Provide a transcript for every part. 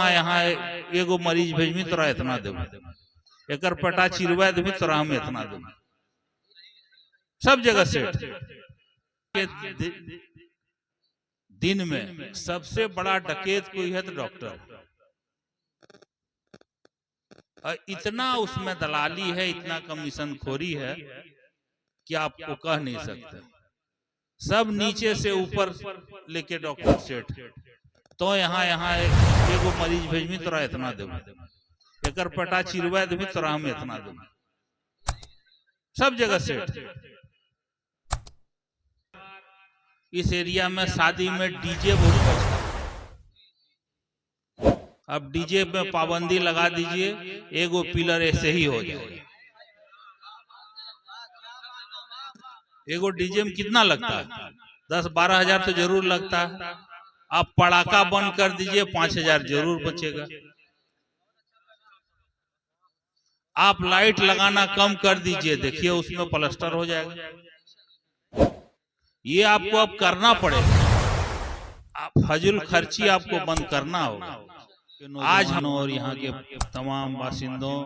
यहाँ एगो मरीज भेजमी तोरा इतना देव, एकर पेटा चिरवा देवी तोरा हम इतना देव, सब जगह सेठ। दिन में सबसे बड़ा डकैत कोई है तो डॉक्टर। इतना उसमें दलाली है, इतना कमीशन खोरी है कि आपको कह नहीं सकते। सब नीचे से ऊपर लेके डॉक्टर सेठ। तो यहाँ एगो मरीज भेजमी तोरा इतना देव, एकर पेटा चिरवा देवी तोरा हम इतना देव, सब जगह सेठ। इस एरिया में शादी में डीजे बहुत बजता। अब डीजे पे पाबंदी लगा दीजिए, एगो पिलर ऐसे ही हो जाए। एगो डीजे में कितना लगता है? 10-12 हजार तो जरूर लगता है। आप पड़ाका बंद कर दीजिए, 5 हजार जरूर बचेगा। आप लाइट लगाना कम कर दीजिए, देखिए उसमें प्लास्टर हो जाएगा। ये आपको अब करना पड़ेगा। आप फजूल खर्ची आपको बंद करना होगा। आज हम और यहाँ के तमाम बासिंदों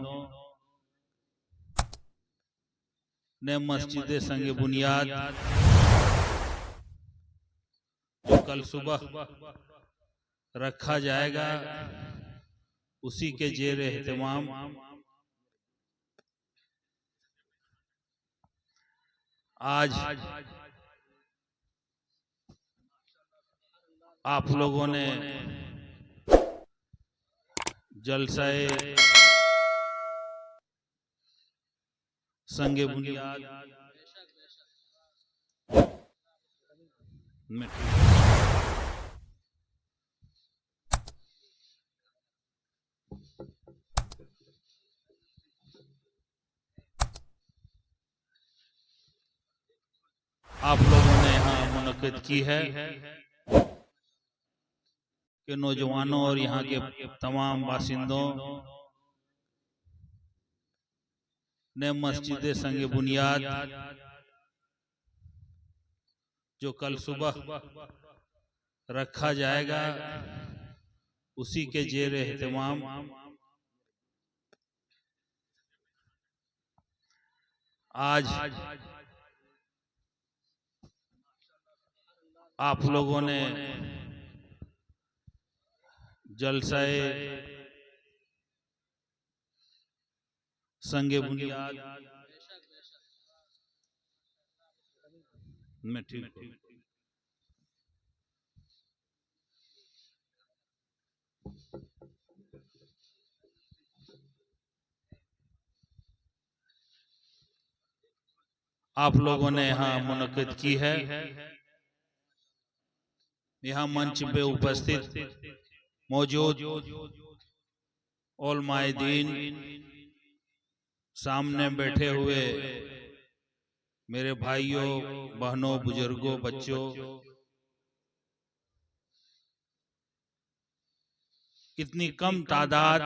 ने मस्जिद संगे बुनियाद जो कल सुबह रखा जाएगा, उसी के जेर एहतमाम आज आप लोगों ने जलसाए संगे बुनियाद में आप लोगों ने यहाँ मुनक्किद की है कि नौजवानों और यहाँ के तमाम बासिंदों ने मस्जिद संगे बुनियाद जो कल सुबह रखा जाएगा, उसी के जेर एहतमाम आज आप लोगों ने जलसाए संगे बुनियाद में ठीक हो। आप लोगों ने यहाँ मुनक्किद की है। यहाँ मंच पे उपस्थित मौजूद उलमाए दीन, सामने बैठे हुए मेरे भाइयों बहनों बुजुर्गों बच्चों, इतनी कम तादाद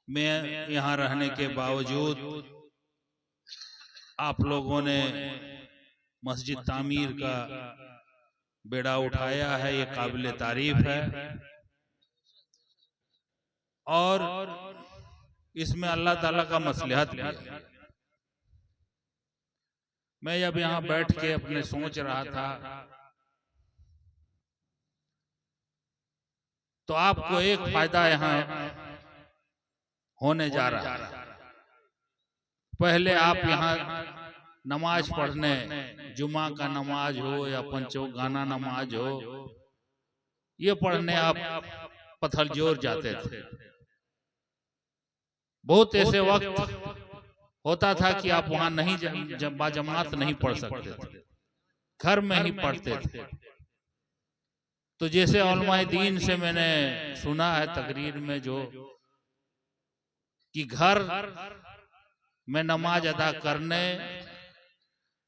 में यहाँ रहने के बावजूद आप लोगों ने मस्जिद तामीर का बेड़ा उठाया है, ये काबिल तारीफ है। और इसमें अल्लाह ताला का मसलहत भी है। मैं जब यहाँ बैठ के अपने सोच रहा था तो आपको एक फायदा यहाँ होने जा रहा है। पहले आप यहाँ नमाज पढ़ने, जुमा का नमाज हो या पंचोगाना नमाज हो, ये पढ़ने आप पत्थलजोर जाते थे। बहुत ऐसे वक्त होता था कि आप वहां नहीं बाजमात नहीं पढ़ सकते थे, घर में ही पढ़ते थे। तो जैसे उलमाए दीन से मैंने सुना है तकरीर में जो कि घर में नमाज अदा करने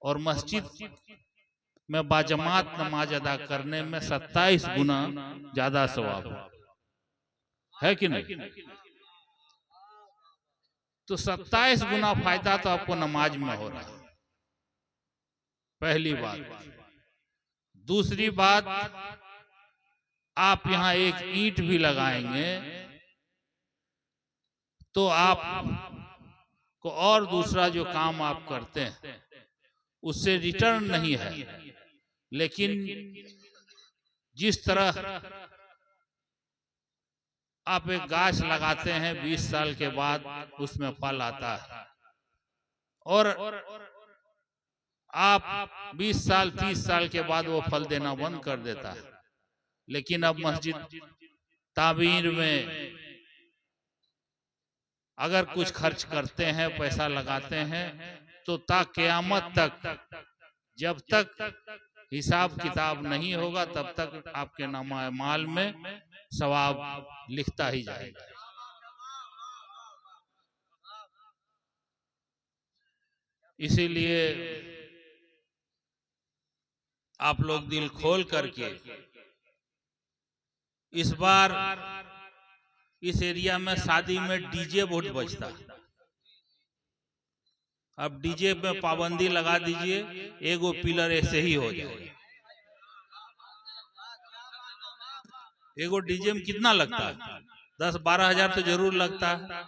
और मस्जिद में बाजमात नमाज अदा करने में 27 गुना ज्यादा सवाब है कि नहीं? तो 27 गुना फायदा तो आपको नमाज में हो रहा है, पहली बात। दूसरी बात, आप यहाँ एक ईंट भी लगाएंगे तो आप को और दूसरा जो काम आप करते हैं उससे रिटर्न नहीं है। लेकिन जिस तरह आप एक गाछ लगाते हैं 20 साल के बाद उसमें फल आता है, और आप 20 साल 30 साल के बाद वो फल देना बंद कर देता है। लेकिन अब मस्जिद तामीर में अगर कुछ खर्च करते हैं, पैसा लगाते हैं, तो ता क़यामत तक, जब तक हिसाब किताब नहीं होगा तब तक आपके नामा माल में सवाब लिखता ही जाएगा। इसीलिए आप लोग दिल खोल करके, इस बार इस एरिया में शादी में डीजे बहुत बजता है। अब डीजे में पाबंदी लगा दीजिए, एगो पिलर ऐसे ही हो जाएगा। एगो डीजे में कितना लगता है? 10-12 हजार तो जरूर लगता है।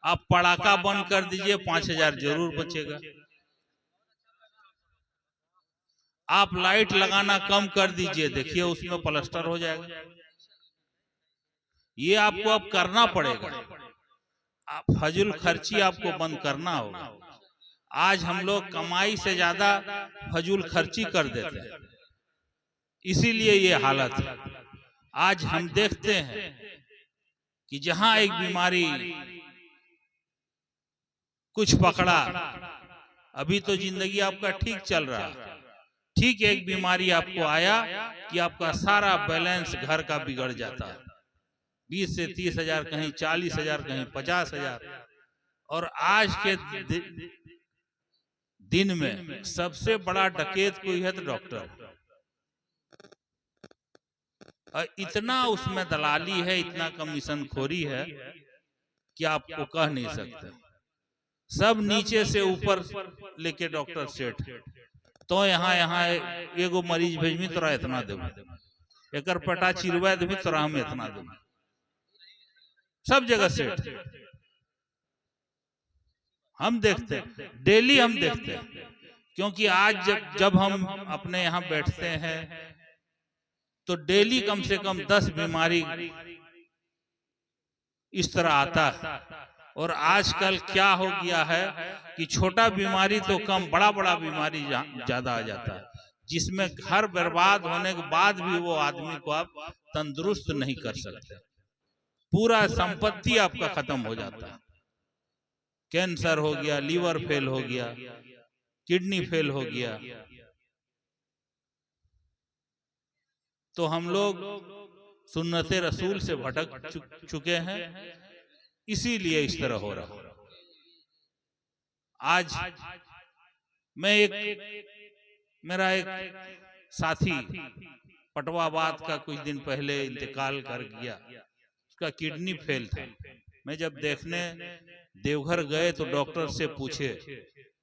आप पड़ाका बंद कर दीजिए, 5 हजार जरूर बचेगा। आप लाइट लगाना कम कर दीजिए, देखिए उसमें प्लास्टर हो जाएगा। ये आपको अब करना पड़ेगा। आप फजूल खर्ची आपको बंद करना होगा। आज हम लोग कमाई से ज्यादा फजूल खर्ची कर देते हैं, इसीलिए ये हालत है। आज हम देखते हैं कि जहां एक बीमारी कुछ पकड़ा, अभी तो जिंदगी आपका ठीक चल रहा है, ठीक एक बीमारी आपको आया कि आपका सारा बैलेंस घर का बिगड़ जाता है। 20 से 30 हजार, कहीं 40 हजार, कहीं 50 हजार। और आज के दिन में सबसे बड़ा डकैत कोई है तो डॉक्टर। और इतना उसमें दलाली है, इतना कमीशन खोरी है कि आपको कह नहीं सकते। सब नीचे से ऊपर लेके डॉक्टर सेठ, तो यहाँ एगो मरीज भेजमी तोरा इतना देबो, एकर पेटा चिरवा देबी तोरा हम इतना देबो। सब जगह सेठ हम देखते हैं, डेली हम देखते हैं। क्योंकि आज जब हम अपने यहाँ बैठते हैं तो डेली कम से कम 10 बीमारी इस तरह आता है। और आजकल क्या हो गया है कि छोटा बीमारी तो कम, बड़ा बड़ा बीमारी ज्यादा आ जाता है, जिसमें घर बर्बाद होने के बाद भी वो आदमी को आप तंदुरुस्त नहीं कर सकते। पूरा संपत्ति आपका खत्म हो जाता है। कैंसर हो गया, लीवर फेल हो गया, किडनी फेल हो गया। तो हम लोग सुन्नते रसूल से भटक चुके हैं, इसीलिए इस तरह हो रहा। आज मैं मेरा एक साथी पटवाबाद का कुछ दिन पहले इंतकाल कर गया, उसका किडनी फेल था। मैं जब देखने देवघर गए तो डॉक्टर से पूछे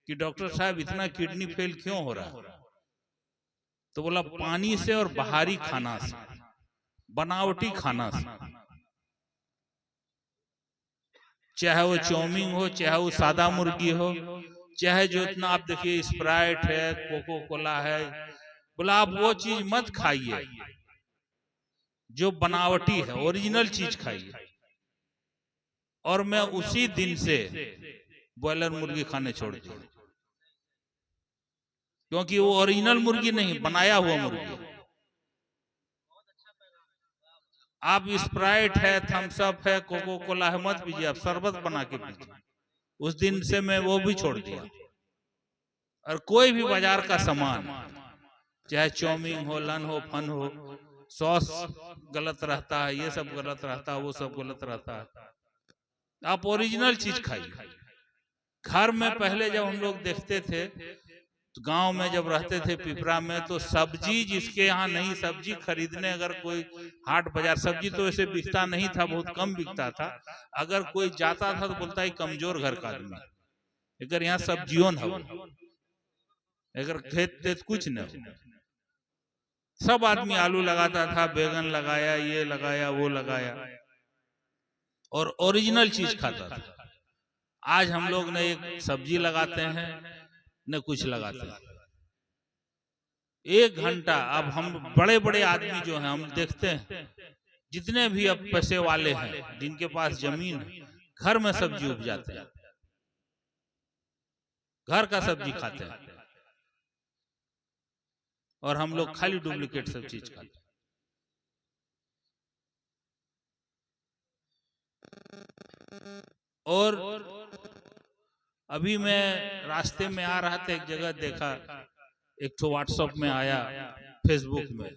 कि डॉक्टर साहब इतना किडनी फेल क्यों हो रहा है? तो बोला पानी से और बाहरी खाना से, बनावटी खाना से, चाहे वो चाउमीन हो, चाहे वो सादा मुर्गी हो, चाहे जो इतना आप देखिए स्प्राइट है, कोको कोला है। बोला आप वो चीज मत खाइए जो बनावटी है, ओरिजिनल चीज खाइए। और मैं उसी दिन से ब्रॉयलर मुर्गी खाने छोड़ दिया, क्योंकि वो ओरिजिनल मुर्गी नहीं, बनाया हुआ मुर्गी। आप स्प्राइट है, थम्स अप है, कोको कोला है मत पीजिए, आप शरबत बना के पीजिए। उस दिन से मैं वो भी छोड़ दिया। और कोई भी बाजार का सामान, चाहे चाउमीन हो, लन हो, फन हो, सॉस गलत रहता है, ये सब गलत रहता है, वो सब गलत रहता है। आप ओरिजिनल चीज खाइए। घर में पहले जब हम लोग देखते थे, तो गांव में जब रहते थे पिपरा में, तो सब्जी जिसके यहाँ नहीं, सब्जी खरीदने अगर कोई हाट बाजार, सब्जी तो वैसे बिकता नहीं था, बहुत कम बिकता था। अगर कोई जाता था तो बोलता है कमजोर घर का आदमी, अगर यहाँ सब्जियों न हो, अगर खेत तेत कुछ न हो। सब आदमी आलू लगाता था, बैगन लगाया, ये लगाया, वो लगाया, और ओरिजिनल चीज खाता था। आज हम लोग ने एक सब्जी लगाते हैं, न कुछ लगाते हैं। 1 घंटा, अब हम बड़े बड़े आदमी जो हैं, हम देखते हैं जितने भी अब पैसे वाले हैं, जिनके पास जमीन है, घर में सब्जी उपजाते हैं, घर का सब्जी खाते हैं, और हम लोग खाली डुप्लीकेट सब चीज खाते हैं। और अभी मैं रास्ते में आ रहा था, एक जगह देखा, एक तो व्हाट्सएप में आया, फेसबुक में,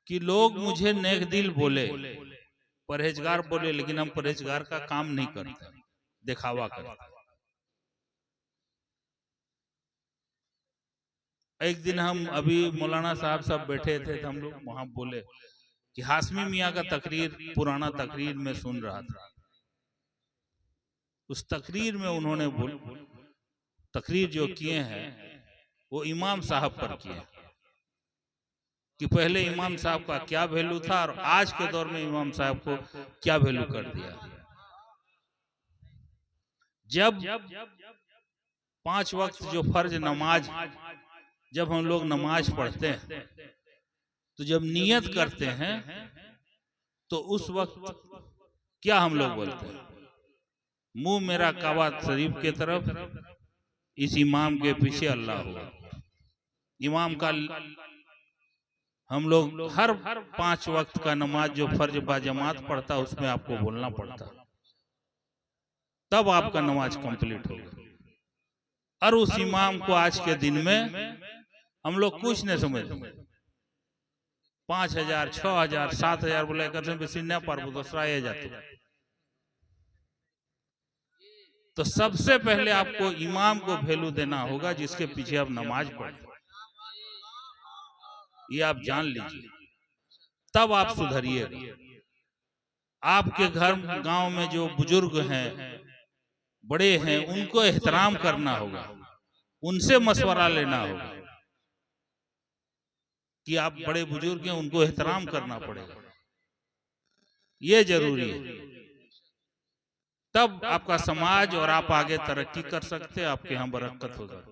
कि लोग मुझे नेक दिल बोले, परहेजगार बोले, लेकिन हम परहेजगार का काम नहीं करते, दिखावा करते। एक दिन हम अभी मौलाना साहब सब बैठे थे, तो हम लोग वहां बोले कि हाशमी मियाँ का तकरीर, पुराना तकरीर में सुन रहा था। उस तकरीर में उन्होंने तकरीर जो किए हैं वो इमाम साहब पर किए, कि पहले इमाम साहब का क्या वैल्यू था और आज के दौर में इमाम साहब को क्या वैल्यू कर दिया। जब 5 वक्त जो फर्ज नमाज, जब हम लोग नमाज पढ़ते हैं, तो जब नियत करते हैं, तो उस वक्त क्या हम लोग बोलते हैं? मुंह मेरा काबा शरीफ के तरफ, इस इमाम के पीछे अल्लाह हुआ। इमाम का हम लोग हर 5 वक्त का नमाज जो फर्ज बाजमात पढ़ता, उसमें आपको बोलना पड़ता, तब आपका नमाज कंप्लीट होगा। और उस इमाम को आज के दिन में हम लोग कुछ नहीं समझते। 5,000, 6,000, 7,000 बोले करते बेसी न पारबो, दूसरा ये जाते। तो सबसे पहले आपको इमाम को वैल्यू देना होगा, जिसके पीछे आप नमाज पढ़ते, ये आप जान लीजिए, तब आप सुधरिएगा। आपके घर गांव में जो बुजुर्ग हैं, बड़े हैं, उनको एहतराम करना होगा, उनसे मशवरा लेना होगा कि आप बड़े बुजुर्ग हैं, उनको एहतराम करना पड़ेगा, ये जरूरी है। तब आपका समाज और आप आगे तरक्की कर सकते हैं, आपके यहाँ बरकत हो सकती।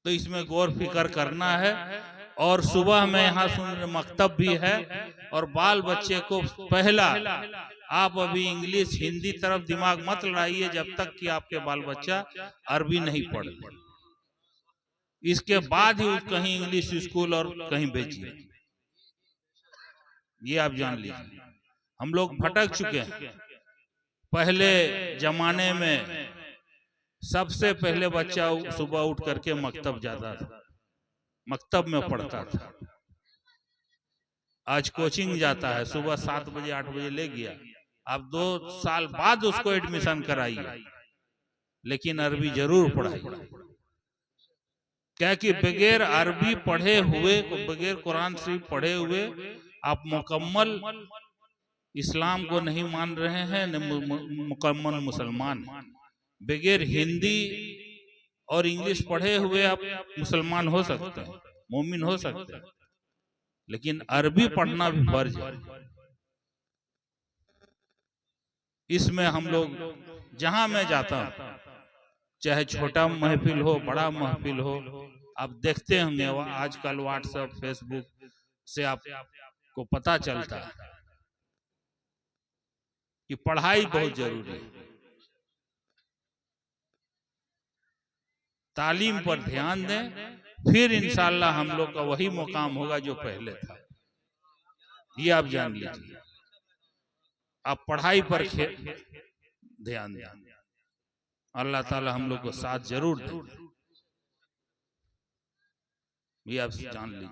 तो इसमें गौर फिक्र करना है। और सुबह में यहाँ सुन मकतब भी है, और बाल बच्चे को पहला, आप अभी इंग्लिश हिंदी तरफ दिमाग मत लड़ाइए जब तक कि आपके बाल बच्चा अरबी नहीं पढ़ ले। इसके बाद ही कहीं इंग्लिश स्कूल और कहीं भेजिए, ये आप जान लीजिए। हम लोग भटक चुके हैं। पहले जमाने में सबसे पहले बच्चा सुबह उठ करके मकतब जाता था, मकतब में पढ़ता था। आज कोचिंग जाता है, सुबह 7 बजे 8 बजे ले गया, आप 2 साल बाद उसको एडमिशन कराइए, लेकिन अरबी जरूर पढ़ाइए। क्या कि बगैर अरबी पढ़े हुए, बगैर कुरान शरीफ पढ़े हुए आप मुकम्मल इस्लाम को नहीं मान रहे हैं, न मुकम्मल मुसलमान। बगैर हिंदी और इंग्लिश पढ़े हुए आप मुसलमान हो सकते हैं, मोमिन हो सकते हैं, लेकिन अरबी पढ़ना भी फर्ज है। इसमें हम लोग, जहां मैं जाता हूं, चाहे छोटा महफिल हो, बड़ा महफिल हो, आप देखते होंगे आजकल व्हाट्सएप फेसबुक से आपको पता चलता है कि पढ़ाई बहुत जरूरी है। तालीम पर ध्यान दें, फिर इंशाअल्लाह हम लोग का वही मुकाम होगा जो पहले था, ये आप जान लीजिए। आप पढ़ाई पर ध्यान दें, अल्लाह ताला हम लोग को साथ जरूर दें, ये आप जान लीजिए।